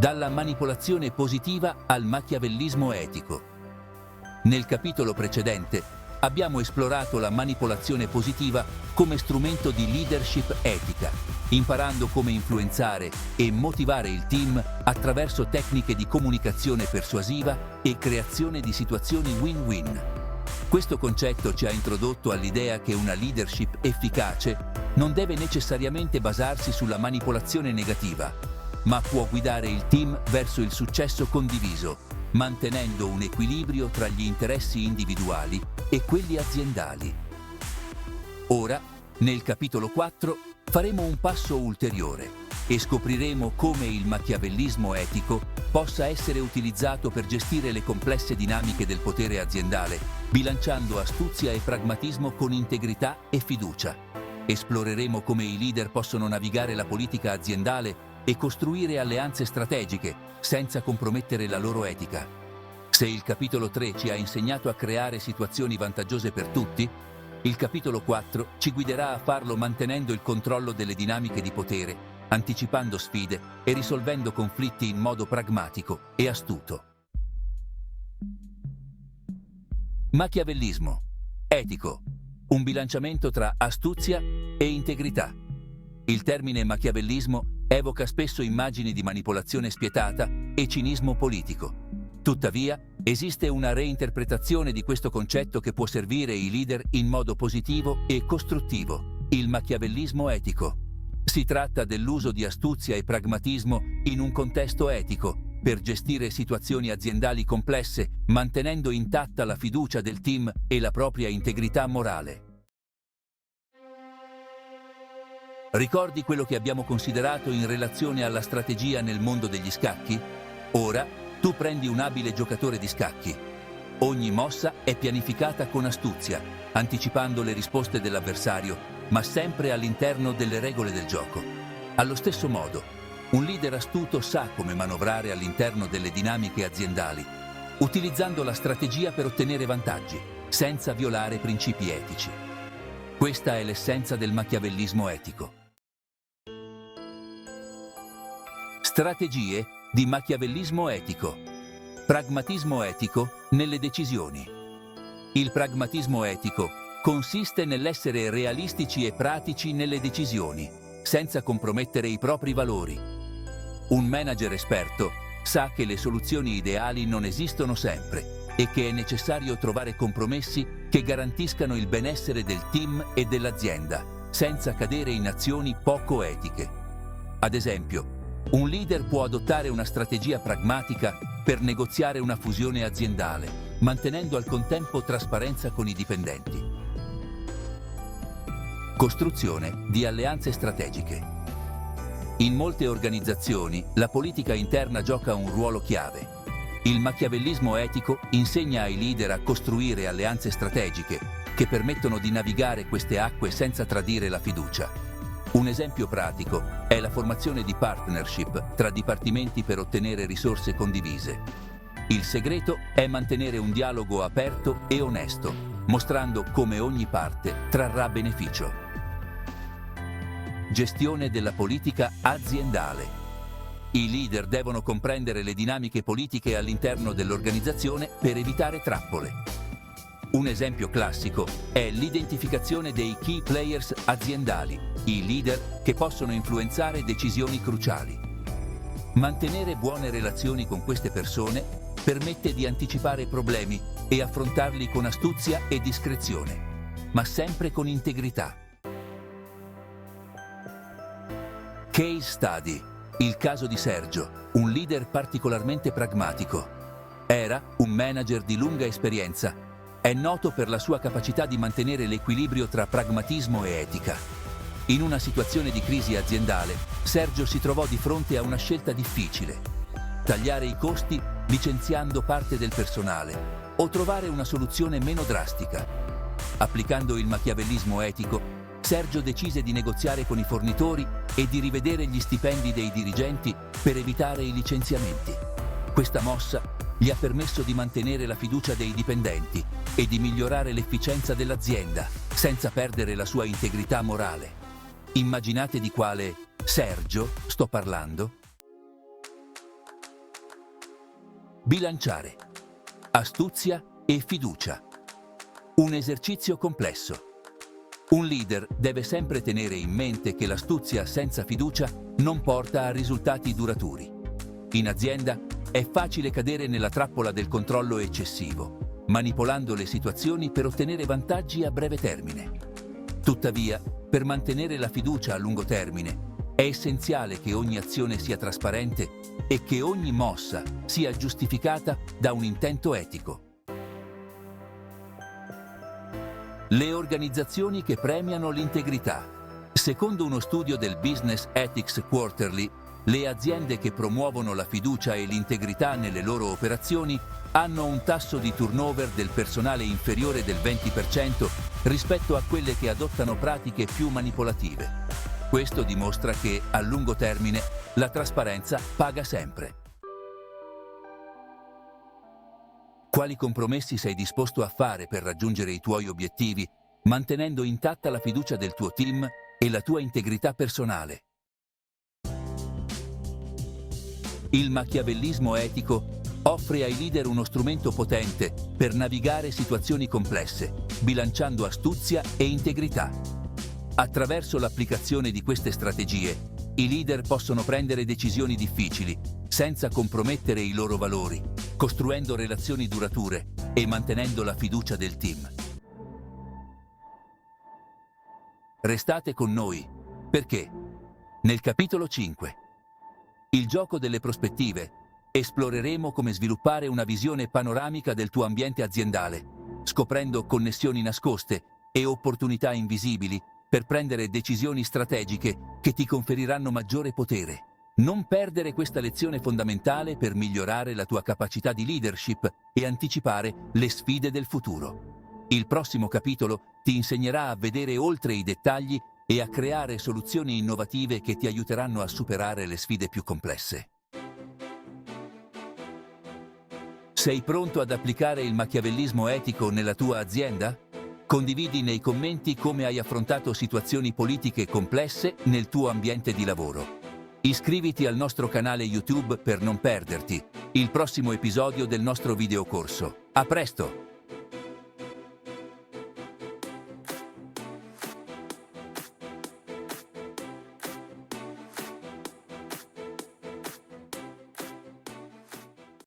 dalla manipolazione positiva al machiavellismo etico. Nel capitolo precedente abbiamo esplorato la manipolazione positiva come strumento di leadership etica, imparando come influenzare e motivare il team attraverso tecniche di comunicazione persuasiva e creazione di situazioni win-win. Questo concetto ci ha introdotto all'idea che una leadership efficace non deve necessariamente basarsi sulla manipolazione negativa, ma può guidare il team verso il successo condiviso, mantenendo un equilibrio tra gli interessi individuali e quelli aziendali. Ora, nel capitolo 4, faremo un passo ulteriore e scopriremo come il machiavellismo etico possa essere utilizzato per gestire le complesse dinamiche del potere aziendale, bilanciando astuzia e pragmatismo con integrità e fiducia. Esploreremo come i leader possono navigare la politica aziendale e costruire alleanze strategiche senza compromettere la loro etica. Se il capitolo 3 ci ha insegnato a creare situazioni vantaggiose per tutti, il capitolo 4 ci guiderà a farlo mantenendo il controllo delle dinamiche di potere, anticipando sfide e risolvendo conflitti in modo pragmatico e astuto. Machiavellismo etico, un bilanciamento tra astuzia e integrità. Il termine machiavellismo evoca spesso immagini di manipolazione spietata e cinismo politico. Tuttavia, esiste una reinterpretazione di questo concetto che può servire i leader in modo positivo e costruttivo: il machiavellismo etico. Si tratta dell'uso di astuzia e pragmatismo in un contesto etico per gestire situazioni aziendali complesse, mantenendo intatta la fiducia del team e la propria integrità morale. Ricordi quello che abbiamo considerato in relazione alla strategia nel mondo degli scacchi? Ora, tu prendi un abile giocatore di scacchi. Ogni mossa è pianificata con astuzia, anticipando le risposte dell'avversario, ma sempre all'interno delle regole del gioco. Allo stesso modo, un leader astuto sa come manovrare all'interno delle dinamiche aziendali, utilizzando la strategia per ottenere vantaggi, senza violare principi etici. Questa è l'essenza del machiavellismo etico. Strategie di machiavellismo etico. Pragmatismo etico nelle decisioni. Il pragmatismo etico consiste nell'essere realistici e pratici nelle decisioni, senza compromettere i propri valori. Un manager esperto sa che le soluzioni ideali non esistono sempre e che è necessario trovare compromessi che garantiscano il benessere del team e dell'azienda, senza cadere in azioni poco etiche. Ad esempio, un leader può adottare una strategia pragmatica per negoziare una fusione aziendale, mantenendo al contempo trasparenza con i dipendenti. Costruzione di alleanze strategiche. In molte organizzazioni, la politica interna gioca un ruolo chiave. Il machiavellismo etico insegna ai leader a costruire alleanze strategiche che permettono di navigare queste acque senza tradire la fiducia. Un esempio pratico è la formazione di partnership tra dipartimenti per ottenere risorse condivise. Il segreto è mantenere un dialogo aperto e onesto, mostrando come ogni parte trarrà beneficio. Gestione della politica aziendale. I leader devono comprendere le dinamiche politiche all'interno dell'organizzazione per evitare trappole. Un esempio classico è l'identificazione dei key players aziendali, i leader che possono influenzare decisioni cruciali. Mantenere buone relazioni con queste persone permette di anticipare problemi e affrontarli con astuzia e discrezione, ma sempre con integrità. Case study. Il caso di Sergio, un leader particolarmente pragmatico. Era un manager di lunga esperienza. È noto per la sua capacità di mantenere l'equilibrio tra pragmatismo e etica. In una situazione di crisi aziendale, Sergio si trovò di fronte a una scelta difficile: tagliare i costi licenziando parte del personale o trovare una soluzione meno drastica. Applicando il machiavellismo etico, Sergio decise di negoziare con i fornitori e di rivedere gli stipendi dei dirigenti per evitare i licenziamenti. Questa mossa gli ha permesso di mantenere la fiducia dei dipendenti e di migliorare l'efficienza dell'azienda, senza perdere la sua integrità morale. Immaginate di quale Sergio sto parlando? bilanciare astuzia e fiducia. Un esercizio complesso. Un leader deve sempre tenere in mente che l'astuzia senza fiducia non porta a risultati duraturi. In azienda è facile cadere nella trappola del controllo eccessivo, manipolando le situazioni per ottenere vantaggi a breve termine. Tuttavia, per mantenere la fiducia a lungo termine, è essenziale che ogni azione sia trasparente e che ogni mossa sia giustificata da un intento etico. Le organizzazioni che premiano l'integrità. Secondo uno studio del Business Ethics Quarterly, le aziende che promuovono la fiducia e l'integrità nelle loro operazioni hanno un tasso di turnover del personale inferiore del 20% rispetto a quelle che adottano pratiche più manipolative. Questo dimostra che, a lungo termine, la trasparenza paga sempre. Quali compromessi sei disposto a fare per raggiungere i tuoi obiettivi, mantenendo intatta la fiducia del tuo team e la tua integrità personale? Il machiavellismo etico offre ai leader uno strumento potente per navigare situazioni complesse, bilanciando astuzia e integrità. Attraverso l'applicazione di queste strategie, i leader possono prendere decisioni difficili, senza compromettere i loro valori, costruendo relazioni durature e mantenendo la fiducia del team. Restate con noi, perché nel capitolo 5, il gioco delle prospettive, esploreremo come sviluppare una visione panoramica del tuo ambiente aziendale, scoprendo connessioni nascoste e opportunità invisibili per prendere decisioni strategiche che ti conferiranno maggiore potere. Non perdere questa lezione fondamentale per migliorare la tua capacità di leadership e anticipare le sfide del futuro. Il prossimo capitolo ti insegnerà a vedere oltre i dettagli e a creare soluzioni innovative che ti aiuteranno a superare le sfide più complesse. Sei pronto ad applicare il machiavellismo etico nella tua azienda? Condividi nei commenti come hai affrontato situazioni politiche complesse nel tuo ambiente di lavoro. Iscriviti al nostro canale YouTube per non perderti il prossimo episodio del nostro videocorso. A presto!